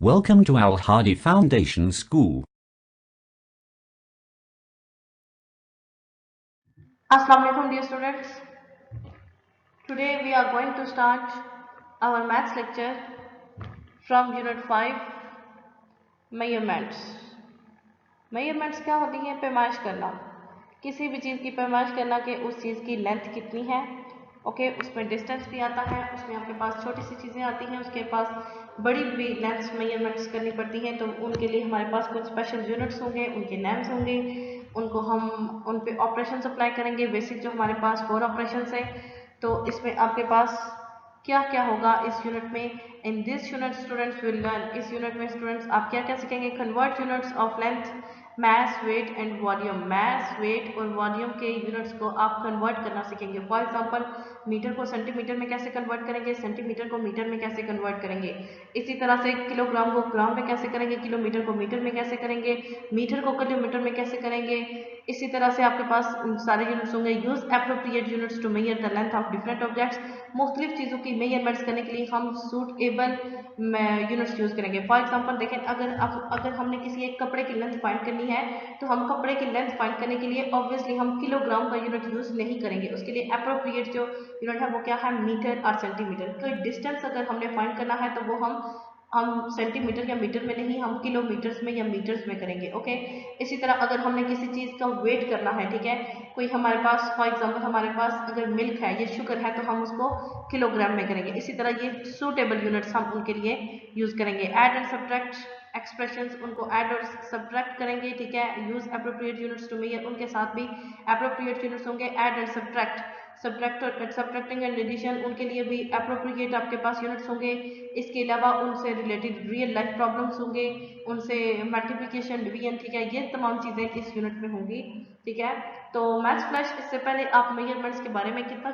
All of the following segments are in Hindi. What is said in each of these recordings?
Welcome to Al Hadi Foundation School. Assalamu alaikum dear students. Today we are going to start our maths lecture from unit 5 measurements. Measurements क्या होती है? पैमाइश करना, किसी भी चीज़ की पैमाइश करना कि उस चीज़ की लेंथ कितनी है। ओके, उसमें डिस्टेंस भी आता है, उसमें आपके पास छोटी सी चीज़ें आती हैं, उसके पास बड़ी भी लेंथ्स मेजरमेंट्स करनी पड़ती हैं। तो उनके लिए हमारे पास कुछ स्पेशल यूनिट्स होंगे, उनके नेम्स होंगे, उनको हम उन पे ऑपरेशंस अप्लाई करेंगे। बेसिक जो हमारे पास 4 ऑपरेशंस हैं, तो इसमें आपके पास क्या क्या होगा इस यूनिट में। In this unit students will learn, इस यूनिट में स्टूडेंट्स आप क्या क्या सीखेंगे? Convert units of length, mass, weight and volume. Mass, weight और वॉल्यूम के यूनिट्स को आप कन्वर्ट करना सीखेंगे। फॉर एग्जांपल, मीटर को सेंटीमीटर में कैसे कन्वर्ट करेंगे, सेंटीमीटर को मीटर में कैसे कन्वर्ट करेंगे। इसी तरह से किलोग्राम को ग्राम में कैसे करेंगे, किलोमीटर को मीटर में कैसे करेंगे, मीटर को किलोमीटर में कैसे करेंगे। इसी तरह से आपके पास सारे यूनिट्स होंगे। Use appropriate units to measure the length of different objects. मुख्तलिफ चीज़ों की मेजरमेंट्स करने के लिए हम सूटेबल यूनिट्स यूज़ करेंगे। फॉर एग्जांपल देखें, अगर हमने किसी एक कपड़े की लेंथ फाइंड करनी है, तो हम कपड़े की लेंथ फाइंड करने के लिए ऑब्वियसली हम किलोग्राम का यूनिट यूज़ नहीं करेंगे। उसके लिए अप्रोप्रिएट जो यूनिट है वो क्या है? मीटर और सेंटीमीटर। कोई डिस्टेंस अगर हमने फाइंड करना है तो वो हम सेंटीमीटर या मीटर में नहीं, हम किलोमीटर्स में या मीटर्स में करेंगे। ओके, इसी तरह अगर हमने किसी चीज़ का वेट करना है, ठीक है, कोई हमारे पास फॉर एग्जांपल हमारे पास अगर मिल्क है, ये शुगर है, तो हम उसको किलोग्राम में करेंगे। इसी तरह ये सूटेबल यूनिट्स हम उनके लिए यूज़ करेंगे। ऐड एंड सब्ट्रैक्ट एक्सप्रेशंस, उनको ऐड और सब्ट्रैक्ट करेंगे, ठीक है। Use appropriate units to measure, उनके साथ भी अप्रोप्रिएट यूनिट्स होंगे। Add and subtracting and addition, उनके लिए भी अप्रोप्रिएट आपके पास यूनिट्स होंगे। इसके अलावा उनसे रिलेटेड रियल लाइफ प्रॉब्लम्स होंगे, उनसे मल्टीप्लिकेशन, डिवीजन, ठीक है, ये तमाम चीज़ें इस यूनिट में होंगी, ठीक है। तो मैथ्स फ्लैश, इससे पहले आप मेजरमेंट्स के बारे में कितना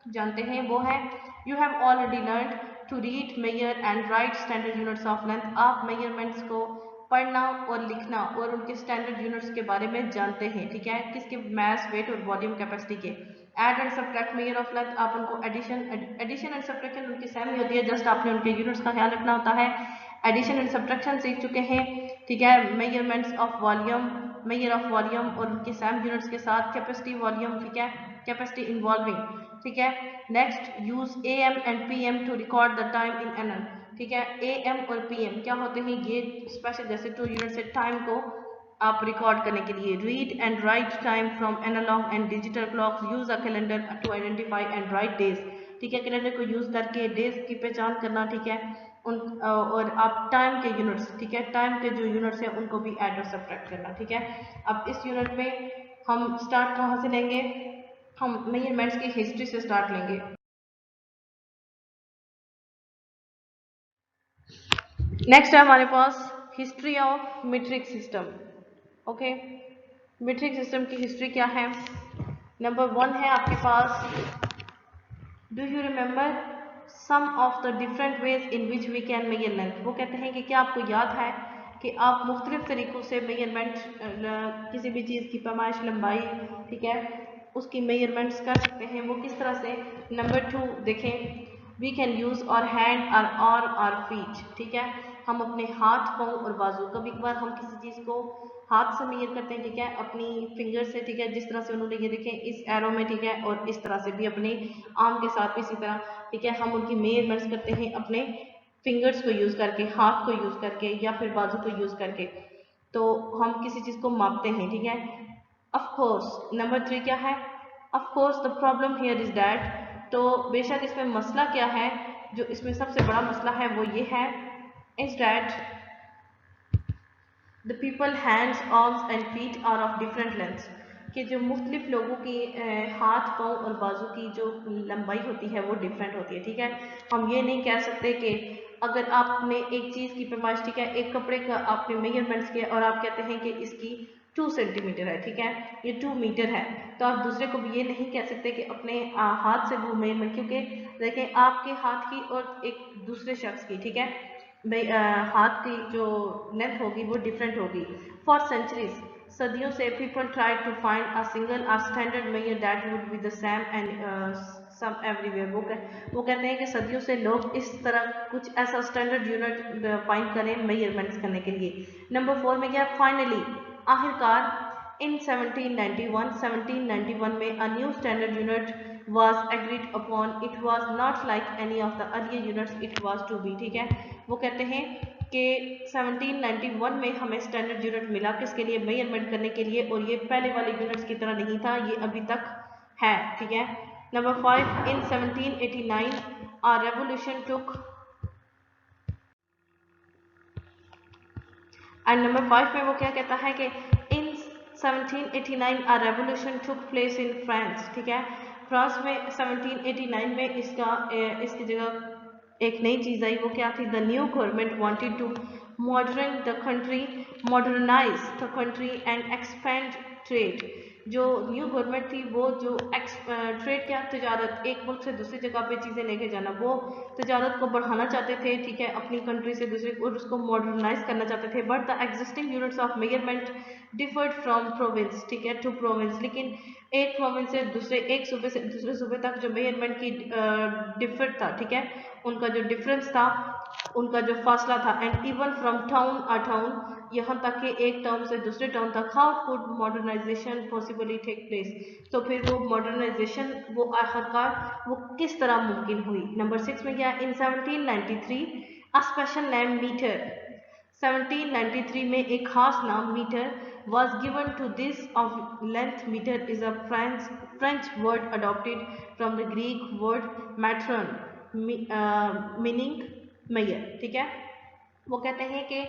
जानते हैं वो है, you have already learn to read, measure and write standard units of length. आप मेजरमेंट्स को पढ़ना और लिखना और उनके स्टैंडर्ड यूनिट्स के बारे में जानते हैं, ठीक है, किसके? मास, वेट और वॉल्यूम कैपेसिटी के। Add and subtract measure of length, आप उनको एडिशन एंड सब्ट्रैक्शन उनकी सेम ही होती है, जस्ट आपने उनके यूनिट्स का ख्याल रखना होता है। एडिशन एंड सब्ट्रैक्शन सीख चुके हैं, ठीक है। Measurements of volume, measure of volume और उनके सेम यूनिट्स के साथ। कैपेसिटी, वॉल्यूम, ठीक है, कैपेसिटी इन्वॉल्विंग, ठीक है। Next, use AM and PM to record the time in एनम, ठीक है। AM और PM क्या होते हैं? ये स्पेशल जैसे 2 यूनिट से टाइम को आप रिकॉर्ड करने के लिए। Read and write time from analogue and digital clocks. Use a calendar to identify and write days, ठीक है। कैलेंडर को यूज करके डेज की पहचान करना, ठीक है। और आप टाइम के यूनिट्स, ठीक है, टाइम के जो यूनिट्स हैं उनको भी ऐड और सब्ट्रैक्ट करना, ठीक है। अब इस यूनिट में हम स्टार्ट कहाँ से लेंगे? हम मेजरमेंट्स की हिस्ट्री से स्टार्ट लेंगे। नेक्स्ट है हमारे पास history of metric system. Okay, metric system की हिस्ट्री क्या है? नंबर 1 है आपके पास, do you remember some of the different ways in which we can measure length. वो कहते हैं कि क्या आपको याद है कि आप मुख्तलिफ तरीक़ों से मेजरमेंट, किसी भी चीज़ की पैमाइश, लंबाई, ठीक है, उसकी मेजरमेंट्स कर सकते हैं। वो किस तरह से? नंबर 2 देखें, वी कैन यूज़ और हैंड और आर्म और फीट, ठीक है, हम अपने हाथ, पाँव और बाजू, कभी कभार हम किसी चीज़ को हाथ से मेजर करते हैं, ठीक है, अपनी फिंगर से, ठीक है, जिस तरह से उन्होंने ये देखें इस एरो में, ठीक है, और इस तरह से भी अपने आर्म के साथ भी इसी तरह, ठीक है, हम उनकी मेजरमेंट्स करते हैं अपने फिंगर्स को यूज़ करके, हाथ को यूज़ करके या फिर बाजू को यूज़ करके। तो हम किसी चीज़ को मापते हैं, ठीक है। ऑफ कोर्स नंबर 3 क्या है? Of course the problem here is that, तो बेशक इसमें मसला क्या है, जो इसमें सबसे बड़ा मसला है वो ये है, is that the people hands, arms and feet are of different lengths, कि जो मुख्तलिफ लोगों की हाथ, पाँव और बाजू की जो लंबाई होती है वो डिफरेंट होती है, ठीक है। हम ये नहीं कह सकते कि अगर आपने एक चीज़ की पैमाइश, ठीक है, एक कपड़े का आपने मेजरमेंट्स किया और आप कहते हैं कि इसकी 2 सेंटीमीटर है, ठीक है, ये 2 मीटर है, तो आप दूसरे को भी ये नहीं कह सकते कि अपने हाथ से वो मेजरमेंट, क्योंकि देखें आपके हाथ की और एक दूसरे शख्स की, ठीक है, हाथ की जो लेंथ होगी वो डिफरेंट होगी। फॉर सेंचुरीज, सदियों से people try to find a single standard measure that would be the same and some everywhere. वो कहते हैं कि सदियों से लोग इस तरह कुछ ऐसा स्टैंडर्ड यूनिट फाइंड करें मेजरमेंट्स करने के लिए। नंबर 4 में क्या, फाइनली, आखिरकार, इन 1791 में a new standard unit was agreed upon. It was not like any of the earlier units it was to be। ठीक है, वो कहते हैं कि 1791 में हमें स्टैंडर्ड यूनिट मिला, किसके लिए, मेजरमेंट करने के लिए, और ये पहले वाले यूनिट्स की तरह नहीं था, ये अभी तक है। ठीक है। Number 5, in 1789 a revolution took, and number 5 में वो क्या कहता है कि इन 1789 a revolution took place in France। ठीक है, फ्रांस में 1789 में इसकी जगह एक नई चीज़ आई, वो क्या थी, the new government wanted to modernise the country and expand trade. जो न्यू गवर्नमेंट थी वो जो ट्रेड क्या, तजारत, एक मुल्क से दूसरी जगह पे चीज़ें लेके जाना, वो तजारत को बढ़ाना चाहते थे। ठीक है, अपनी कंट्री से दूसरी, और उसको मॉडर्नाइज करना चाहते थे। But the existing units of measurement deferred from province. ठीक है, टू प्रोविंस, लेकिन एक प्रोविंस से दूसरे, एक सूबे से दूसरे सूबे तक जो मेजरमेंट की डिफर था, ठीक है, उनका जो डिफरेंस था, उनका जो फासला था, एंड इवन फ्रॉम टाउन, यहाँ तक कि एक टाउन से दूसरे टाउन तक, how could modernisation possibly take place. तो फिर वो मॉडर्नाइजेशन, वो आखिरकार वो किस तरह मुमकिन हुई। नंबर 6 में क्या, इन 1793 अ स्पेशल नेम मीटर। 1793 में एक खास नाम metre was given to this of length meter is a French word adopted from the Greek word metron meaning measure। ठीक है, वो कहते हैं कि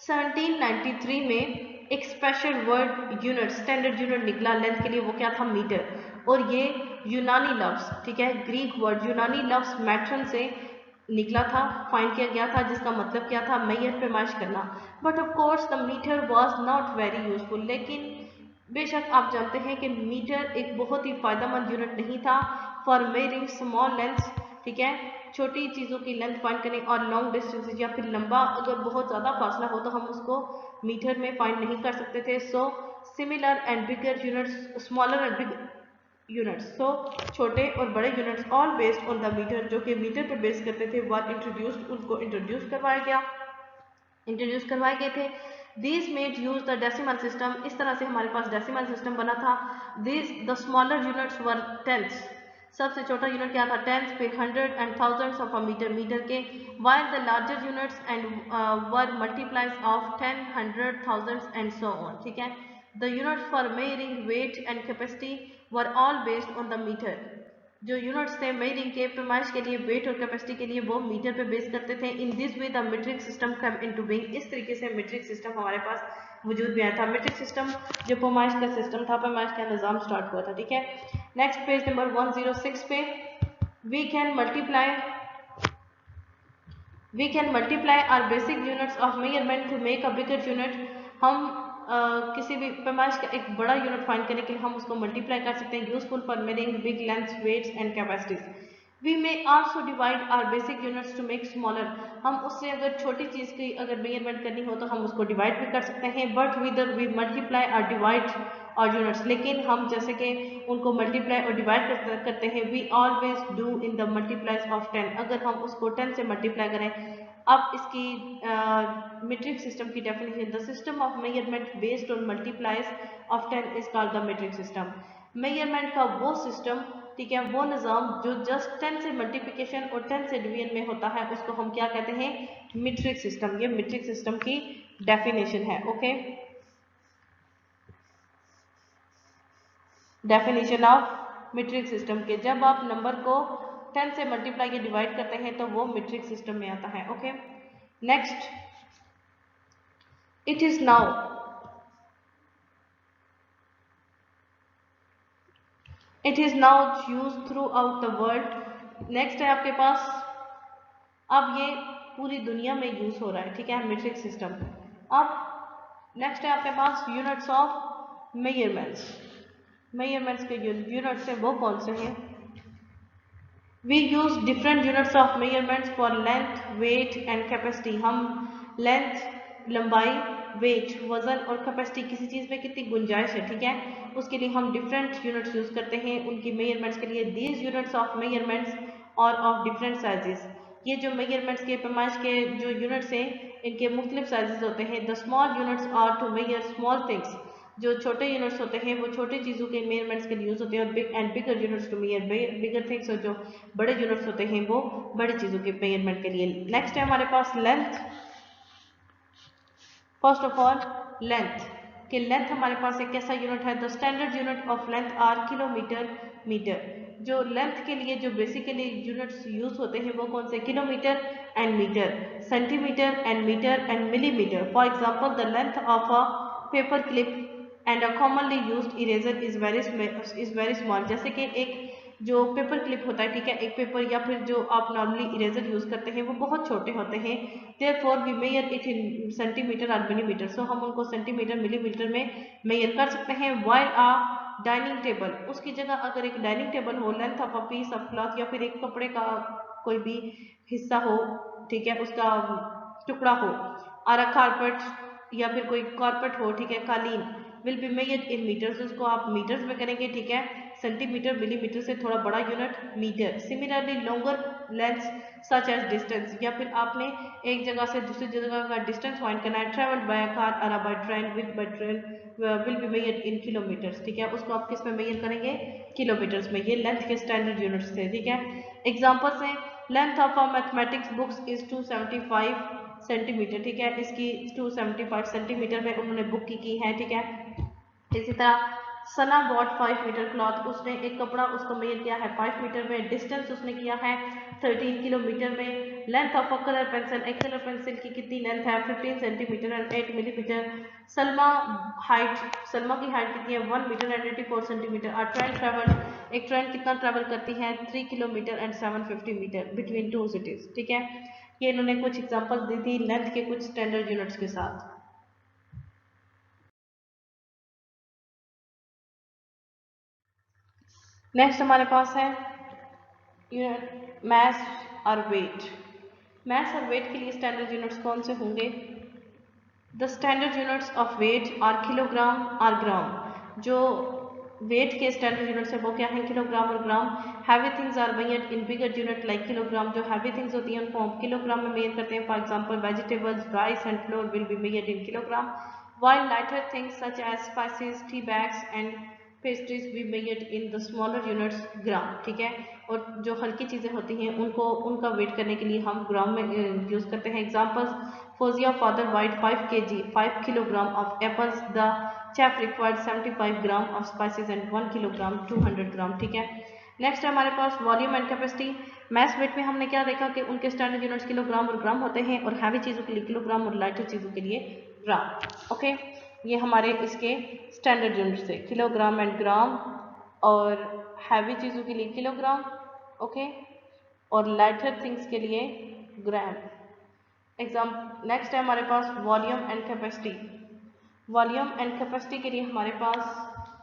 1793 में एक special word unit, standard unit निकला लेंथ के लिए, वो क्या था, मीटर, और ये यूनानी लफ्ज, ठीक है, ग्रीक वर्ड यूनानी लफ्ज मैट्रन से निकला था, फाइंड किया गया था, जिसका मतलब क्या था, मेजर पैमाइश करना। But of course the metre was not very useful, लेकिन बेशक आप जानते हैं कि मीटर एक बहुत ही फायदेमंद यूनिट नहीं था फॉर मेजरिंग स्मॉल लेंथ। ठीक है, छोटी चीज़ों की लेंथ फाइंड करने, और लॉन्ग डिस्टेंस या फिर लंबा अगर बहुत ज़्यादा फासला हो तो हम उसको मीटर में फाइंड नहीं कर सकते थे। So similar and bigger units, smaller and big units, so छोटे और बड़े units all based on the metre, जो कि मीटर पर बेस करते थे, वर इंट्रोड्यूस्ड, उनको इंट्रोड्यूस करवाए गए थे। This made use the decimal system, इस तरह से हमारे पास डेसिमल सिस्टम बना था। This the smaller units were tenths, सबसे छोटा यूनिट क्या था, टेंथ, फिर hundred and thousands of a metre के, while the larger units and were multiples of 10, 100, thousands and so on. ठीक है, the units for measuring weight and capacity were all based on the metre. जो यूनिट्स थे मेजरिंग के, पैमाइश के लिए, वेट और कैपेसिटी के लिए, वो मीटर पे बेस करते थे। In this way the metric system come into being, इस तरीके से मीट्रिक सिस्टम हमारे पास वजूद में आया था। मीट्रिक सिस्टम जो पैमाइश का सिस्टम था, पैमाइश का निज़ाम स्टार्ट हुआ था। ठीक है, नेक्स्ट पेज नंबर 106 पे, we can multiply our basic units of measurement to make a bigger unit. हम किसी भी पैमाइश का एक बड़ा यूनिट फाइंड करने के लिए हम उसको मल्टीप्लाई कर सकते हैं, useful for measuring big lengths, weights and capacities. We may also divide our basic units to make smaller, हम उससे अगर छोटी चीज़ की अगर मेजरमेंट करनी हो तो हम उसको डिवाइड भी कर सकते हैं। But whether we multiply or divide और यूनिट्स, लेकिन हम जैसे कि उनको मल्टीप्लाई और डिवाइड करते हैं, we always do in the multiplies of 10, अगर हम उसको 10 से मल्टीप्लाई करें। अब इसकी मीट्रिक सिस्टम की definition, the system of measurement based on multiplies of 10 is called the metric system. Measurement का वो सिस्टम, ठीक है, वो निज़ाम जो जस्ट 10 से मल्टीप्लिकेशन और 10 से डिवीजन में होता है, उसको हम क्या कहते हैं, मीट्रिक सिस्टम। ये मीट्रिक सिस्टम की डेफिनेशन है। Okay, definition of metric system के, जब आप नंबर को 10 से मल्टीप्लाई या डिवाइड करते हैं तो वो मीट्रिक सिस्टम में आता है। Okay, next, it is now use through out the world. Next है आपके पास, अब ये पूरी दुनिया में यूज हो रहा है। ठीक है, मीट्रिक सिस्टम। अब नेक्स्ट है आपके पास यूनिट्स ऑफ मेजरमेंट्स के यूनिट्स हैं वो कौन से हैं। We use different units of measurements for length, weight and capacity. हम लेंथ, लंबाई, वेट, वजन और कैपेसिटी, किसी चीज़ में कितनी गुंजाइश है, ठीक है, उसके लिए हम डिफरेंट यूनिट्स यूज़ करते हैं उनकी मेजरमेंट्स के लिए। दीज यूनिट्स ऑफ मेजरमेंट्स और ऑफ डिफरेंट साइजेस, ये जो मेजरमेंट्स के पैमाइश के जो यूनिट्स हैं इनके मुख्तलिफ साइजेस होते हैं। The small units are to measure small things, जो छोटे यूनिट्स होते हैं वो छोटी चीज़ों के मेजरमेंट्स के लिए यूज़ होते हैं, और bigger units to measure bigger things, और जो बड़े यूनिट्स होते हैं वो बड़ी चीज़ों के मेजरमेंट के लिए। नेक्स्ट है हमारे पास length. First of all length, कि लेंथ हमारे पास एक कैसा यूनिट है, the standard unit of length are kilometre metre. जो लेंथ के लिए जो बेसिकली यूनिट्स यूज होते हैं वो कौन से, kilometre and metre, centimetre and metre and millimetre. For example the length of a paper clip and a commonly used eraser is very small. जैसे कि एक जो पेपर क्लिप होता है, ठीक है, एक पेपर या फिर जो आप नॉर्मली इरेजर यूज करते हैं वो बहुत छोटे होते हैं, therefore we measure it in centimetre और मिलीमीटर, सो हम उनको सेंटीमीटर मिलीमीटर में मेजर कर सकते हैं। व्हाइल अ डाइनिंग टेबल, उसकी जगह अगर एक डाइनिंग टेबल हो, length of a piece of cloth, या फिर एक कपड़े का कोई भी हिस्सा हो, ठीक है, उसका टुकड़ा हो, और अ कारपेट या फिर कोई कारपेट हो, ठीक है, कालीन, will be measured in metres, उसको आप मीटर्स में करेंगे, ठीक है, सेंटीमीटर मिलीमीटर से थोड़ा बड़ा unit metre. Similarly longer length such as distance, या फिर आपने एक जगह से दूसरी जगह का डिस्टेंस फाइंड करना है, ट्रेवल बाय कार और by train will be measured in kilometres, ठीक है, उसको आप किस में मेजर करेंगे, किलोमीटर्स में। ये लेंथ के स्टैंडर्ड यूनिट्स थे, ठीक है। एग्जांपल्स हैं, length of a mathematics books is 275 centimetre, ठीक है, इसकी 275 सेंटीमीटर में उन्होंने बुक की है, ठीक है। इसी तरह सना बॉट 5 मीटर क्लॉथ, उसने एक कपड़ा उसको मेजर किया है 5 मीटर में, डिस्टेंस उसने किया है 13 किलोमीटर में। Length of a colour pencil, एक कलर पेंसिल की कितनी लेंथ है, 15 सेंटीमीटर एंड 8 मिलीमीटर। सलमा की हाइट कितनी है, 1 मीटर एंड 84 सेंटीमीटर। और ट्रेन ट्रेवल, एक ट्रेन कितना ट्रेवल करती है, 3 kilometre and 750 metre between 2 cities, ठीक है। ये इन्होंने कुछ एग्जाम्पल दी थी लेंथ के कुछ स्टैंडर्ड यूनिट्स के साथ। नेक्स्ट हमारे पास है मैस और वेट। मैस और वेट के लिए स्टैंडर्ड यूनिट्स कौन से होंगे, the standard units of weight are kilogram और ग्राम। जो वेट के स्टैंडर्ड यूनिट्स है वो क्या है, किलोग्राम और gram. Heavy things are measured in bigger unit like kilogram, जो हैवी थिंग्स होती हैं उनको हम किलोग्राम में मेजर करते हैं। For example vegetables, rice and flour will be measured in kilogram, while lighter things such as spices, tea bags and pastries be measured in the smaller units ग्राम, ठीक है। और जो हल्की चीज़ें होती हैं उनको उनका वेट करने के लिए हम ग्राम में यूज़ करते हैं। Examples, Fauzia father weight 5 kg 5 kilogram of apples, the chef required 75 gram of spices and 1 kilogram 200 gram, ठीक है। नेक्स्ट है हमारे पास volume and capacity. Mass weight में हमने क्या देखा कि उनके स्टैंडर्ड यूनिट्स किलोग्राम और ग्राम होते हैं, और हैवी चीज़ों के लिए किलोग्राम और लाइटर चीज़ों के लिए ग्राम, ओके। ये हमारे इसके स्टैंडर्ड यूनिट्स थे, किलोग्राम एंड ग्राम, और हैवी चीज़ों के लिए किलोग्राम, ओके, और लाइटर थिंग्स के लिए ग्राम। नेक्स्ट है हमारे पास volume and capacity. Volume and capacity के लिए हमारे पास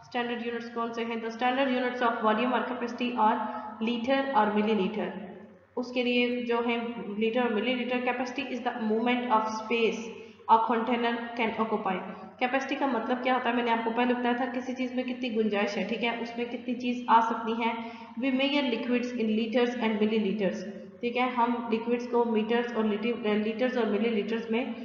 स्टैंडर्ड यूनिट्स कौन से हैं, the standard units of volume और कैपेसिटी आर लीटर और मिलीलीटर। उसके लिए जो है लीटर और millilitre. Capacity is the movement of space a container can occupy. Capacity का मतलब क्या होता है, मैंने आपको पहले बताया था, किसी चीज़ में कितनी गुंजाइश है, ठीक है, उसमें कितनी चीज़ आ सकती है। We measure liquids in litres and millilitres, ठीक है, हम लिक्विड्स को मीटर्स और लीटर्स और मिलीलीटर्स में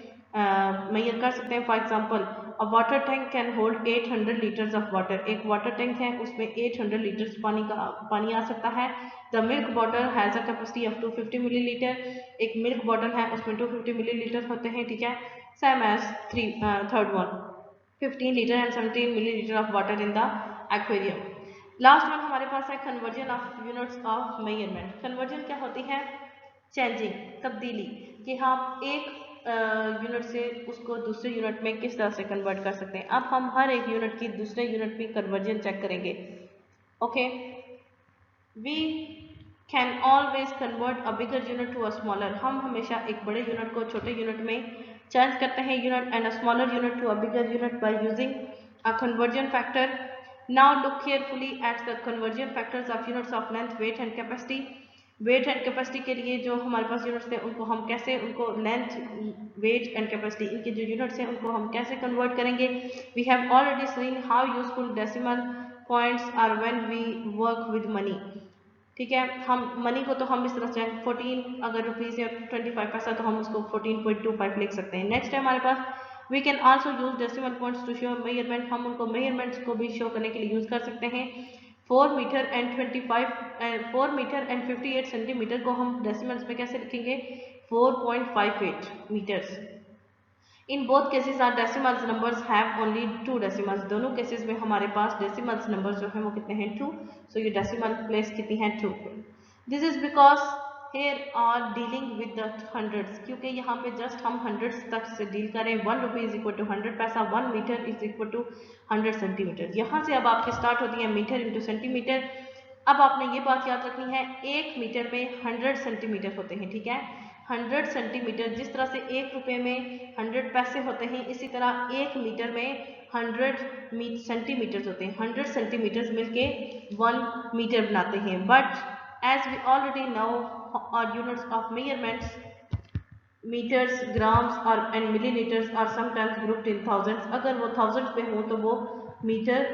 मेजर कर सकते हैं। For example a water tank can hold 800 litres of water, एक वाटर टैंक है उसमें 800 लीटर्स पानी आ सकता है। The milk bottle has a capacity of 250 millilitre, एक मिल्क बॉटल है उसमें 250 मिलीलीटर होते हैं, ठीक है। Same as third one 15 litre and 17 millilitre of water in the aquarium. Last one हमारे पास है conversion of units of measurement. Conversion क्या होती है, चेंजिंग, तब्दीली, कि हम एक यूनिट से उसको दूसरे यूनिट में किस तरह से कन्वर्ट कर सकते हैं। अब हम हर एक यूनिट की दूसरे यूनिट में कन्वर्जन चेक करेंगे, okay. We can always convert a bigger unit to a smaller, हम हमेशा एक बड़े यूनिट को छोटे यूनिट में चेंज करते हैं, unit and a smaller unit to a bigger unit by using a conversion factor. Now look carefully at the conversion factors of units of length, weight and capacity. Weight and capacity के लिए जो हमारे पास यूनिट्स थे उनको हम कैसे, उनको लेंथ, वेट एंड कैपेसिटी, इनके जो यूनिट्स हैं उनको हम कैसे कन्वर्ट करेंगे। We have already seen how useful decimal points are when we work with money. ठीक है, हम मनी को तो हम इस तरह से 14 अगर रुपीज़ या 25 पैसा तो हम उसको 14.25 लिख सकते हैं। नेक्स्ट है हमारे पास we can also use decimal points to show measurement. हम उनको मेजरमेंट्स को भी शो करने के लिए यूज कर सकते हैं। 4 मीटर एंड 58 सेंटीमीटर को हम डेसिमल्स में कैसे लिखेंगे, 4.58 metres. In both cases our decimals numbers have only 2 decimals. दोनों केसेस में हमारे पास डेसिमल्स नंबर्स जो है वो कितने हैं, 2। सो ये डेसिमल प्लेस कितनी है, 2। This is because here are dealing with the hundreds, क्योंकि यहाँ पे जस्ट हम हंड्रेड्स तक से डील करें। 1 रुपी इज इक्वल टू 100 पैसा, 1 metre is equal to 100 centimetre. यहाँ से अब आपकी स्टार्ट होती है मीटर इंटू सेंटीमीटर। अब आपने ये बात याद रखनी है, 1 मीटर में 100 सेंटीमीटर होते हैं। ठीक है, 100 सेंटीमीटर, जिस तरह से 1 रुपये में 100 पैसे होते हैं, इसी तरह 1 मीटर में 100 सेंटीमीटर होते हैं। 100 सेंटीमीटर्स मिलके 1 मीटर बनाते हैं। But as we already know our units of measurements, metres, grams और and millilitres are sometimes grouped in thousands. अगर वो थाउजेंड्स में हो तो वो मीटर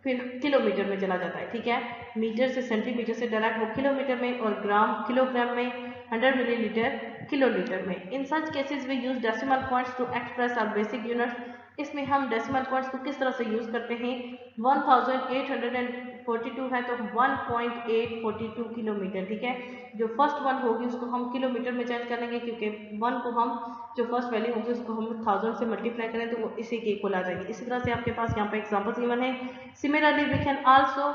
फिर किलोमीटर में चला जाता है। ठीक है, मीटर से सेंटीमीटर से डायरेक्ट वो किलोमीटर में, और ग्राम किलोग्राम में, 100 मिलीलीटर किलोलीटर में। In such cases we use decimal points to express our basic units. इसमें हम डेसिमल पॉइंट्स को किस तरह से यूज करते हैं, 1842 है तो 1.842 किलोमीटर। ठीक है, जो फर्स्ट वन होगी उसको हम किलोमीटर में चेंज कर लेंगे, क्योंकि 1 को हम जो फर्स्ट वैल्यू होगी उसको हम 1000 से मल्टीप्लाई करें तो वो इसी के इक्वल आ जाएगी। इसी तरह से आपके पास यहाँ पे एग्जाम्पल गिवन है। Similarly we can also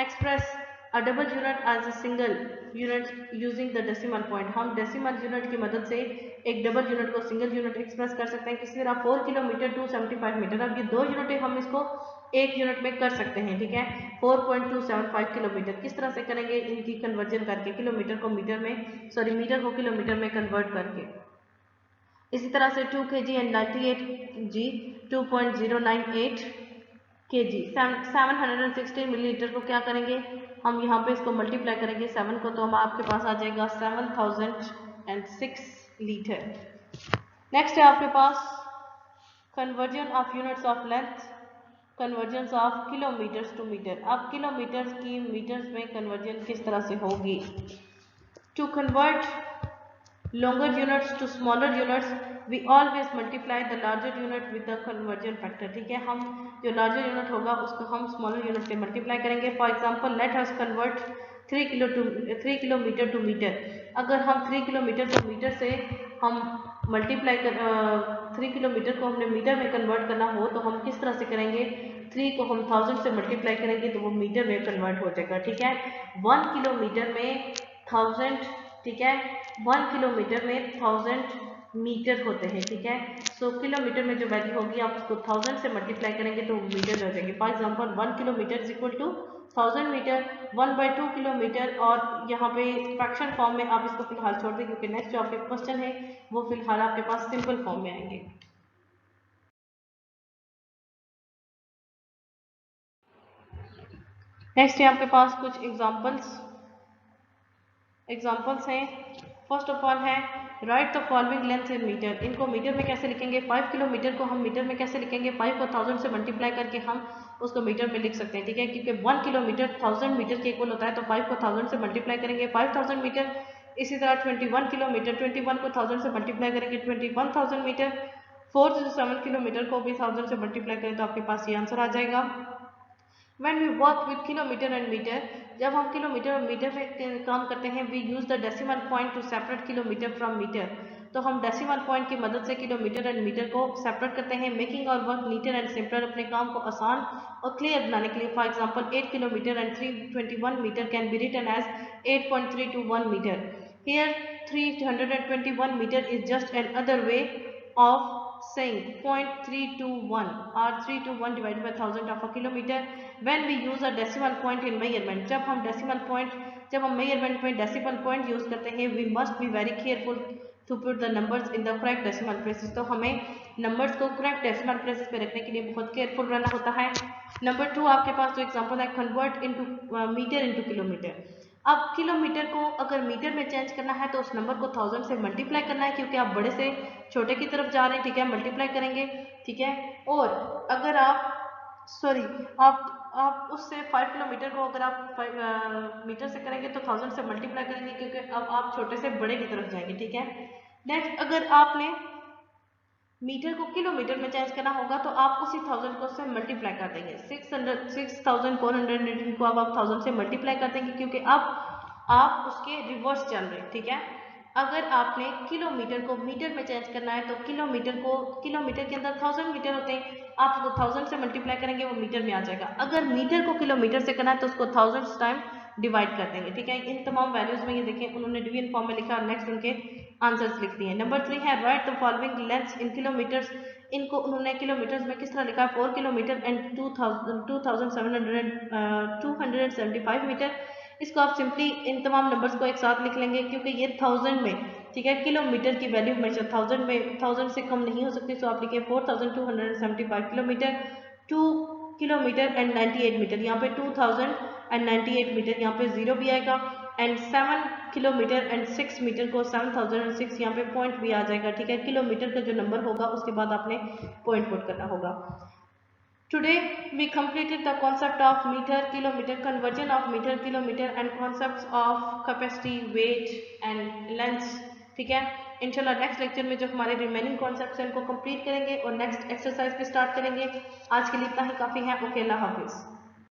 express a double unit as a single unit using the decimal point. हम डेसिमल यूनिट की मदद से एक डबल यूनिट को सिंगल यूनिट एक्सप्रेस कर सकते हैं। किसी तरह 4 किलोमीटर 275 मीटर। अब ये 2 यूनिटें हम इसको 1 यूनिट में कर सकते हैं। ठीक है, 4.275 किलोमीटर। किस तरह से करेंगे, इनकी कन्वर्जन करके, किलोमीटर को मीटर में, सॉरी मीटर को किलोमीटर में कन्वर्ट करके। इसी तरह से 2 kg and 98 g 2.098 kg। 760 millilitre को क्या करेंगे, हम यहाँ पे इसको मल्टीप्लाई करेंगे 7 को, तो हम आपके पास आ जाएगा 7006 लीटर। नेक्स्ट है आपके पास conversion of units of length, conversion of kilometres to metre. अब किलोमीटर्स की मीटर्स में कन्वर्जन किस तरह से होगी। To convert longer units to smaller units we always multiply the larger unit with the conversion factor. ठीक है, हम जो लार्जर यूनिट होगा उसको हम स्मॉलर यूनिट से मल्टीप्लाई करेंगे। For example let us convert 3 kilometre to metre. अगर हम 3 किलोमीटर टू मीटर से हम मल्टीप्लाई कर 3 किलोमीटर को हमने मीटर में कन्वर्ट करना हो तो हम किस तरह से करेंगे, 3 को हम 1000 से मल्टीप्लाई करेंगे तो वो मीटर में कन्वर्ट हो जाएगा। ठीक है, 1 किलोमीटर में 1000, ठीक है, 1 किलोमीटर में 1000 मीटर होते हैं। ठीक है, सो किलोमीटर में जो वैल्यू होगी आप उसको 1000 से मल्टीप्लाई करेंगे तो मीटर हो जाएंगे। For example 1 kilometre is equal to 1000 metre, 1/2 kilometre. और यहाँ पे फ्रैक्शन फॉर्म में आप इसको फिलहाल छोड़ दें, क्योंकि नेक्स्ट जो आपके क्वेश्चन है वो फिलहाल आपके पास सिंपल फॉर्म में आएंगे। नेक्स्ट है आपके पास कुछ एग्जाम्पल्स हैं। फर्स्ट ऑफ ऑल है write the following length in metre. इनको मीटर में कैसे लिखेंगे, 5 किलोमीटर को हम मीटर में कैसे लिखेंगे, 5 को 1000 से मल्टीप्लाई करके हम उसको मीटर में लिख सकते हैं। ठीक है, क्योंकि 1 किलोमीटर 1000 मीटर के इक्वल होता है, तो 5 को 1000 से मल्टीप्लाई करेंगे 5000 मीटर। इसी तरह 21 किलोमीटर, 21 को 1000 से मल्टीप्लाई करेंगे 21000 मीटर। 4 to 7 किलोमीटर को भी 1000 से मल्टीप्लाई करें तो आपके पास ये आंसर आ जाएगा। When we work with kilometre and metre, जब हम किलोमीटर और मीटर में काम करते हैं, we use the decimal point to separate kilometre from metre. तो हम डेसिमल पॉइंट की मदद से किलोमीटर एंड मीटर को सेपरेट करते हैं, मेकिंग और वर्क नीटर एंड सिंपलर, अपने काम को आसान और क्लियर बनाने के लिए। For example 8 kilometre and 321 metre can be written as 8.321 metre. Here 321 metre is just another way of saying 0.321 or 321 divided by 1000 of a kilometer when we use a decimal point in measurement। जब हम measurement में decimal point यूज करते हैं, we must be very careful to put the numbers in the correct decimal places। तो हमें नंबर्स को करेक्ट डेसिमल प्लेसेस पे रखने के लिए बहुत केयरफुल रहना होता है। नंबर 2 आपके पास जो एग्जांपल है, convert into metre into kilometre. अब किलोमीटर को अगर मीटर में चेंज करना है तो उस नंबर को 1000 से मल्टीप्लाई करना है, क्योंकि आप बड़े से छोटे की तरफ जा रहे हैं, ठीक है, मल्टीप्लाई करेंगे, ठीक है। और अगर आप आप उससे 5 किलोमीटर को अगर आप मीटर से करेंगे तो 1000 से मल्टीप्लाई करेंगे, क्योंकि अब आप छोटे से बड़े की तरफ जाएंगे, ठीक है। नेक्स्ट, अगर आपने मीटर को किलोमीटर में चेंज करना होगा तो आप उसी 1000 को उससे मल्टीप्लाई कर देंगे। 6400 को अब आप 1000 से मल्टीप्लाई कर देंगे, क्योंकि अब आप उसके रिवर्स चल रहे हैं, ठीक है। अगर आपने किलोमीटर को मीटर में चेंज करना है तो किलोमीटर के अंदर 1000 मीटर होते हैं, आप उसको 1000 से मल्टीप्लाई करेंगे, वो मीटर में आ जाएगा। अगर मीटर को किलोमीटर से करना है तो उसको 1000 टाइम डिवाइड कर देंगे, ठीक है। इन तमाम वैल्यूज में ये देखें उन्होंने डिवीजन फॉर्म में लिखा और नेक्स्ट उनके आंसर्स लिख दिए। नंबर 3 है write the following lengths in kilometres. इनको उन्होंने किलोमीटर्स में किस तरह लिखा है, 4 किलोमीटर एंड 275 मीटर। इसको आप सिंपली इन तमाम नंबर्स को एक साथ लिख लेंगे, क्योंकि ये 1000 में, ठीक है, किलोमीटर की वैल्यू हमेशा 1000 में 1000 से कम नहीं हो सकती। सो आप लिखिए 4275 किलोमीटर, 2 किलोमीटर एंड 98 मीटर, यहाँ पे 2098 मीटर, यहाँ पे 0 भी आएगा, एंड 7 किलोमीटर एंड 6 मीटर को 7006, यहाँ पे पॉइंट भी आ जाएगा, ठीक है। किलोमीटर का जो नंबर होगा उसके बाद आपने पॉइंट पुट करना होगा। Today we completed the concept of meter, kilometer, conversion of meter, kilometer and concepts of capacity, weight and length, ठीक है। इंशाल्लाह नेक्स्ट लेक्चर में जो हमारे रिमेनिंग कॉन्सेप्ट्स हैं उनको कंप्लीट करेंगे और नेक्स्ट एक्सरसाइज पे स्टार्ट करेंगे। आज के लिए इतना ही काफ़ी है। ओके, अल्लाह हाफिज़।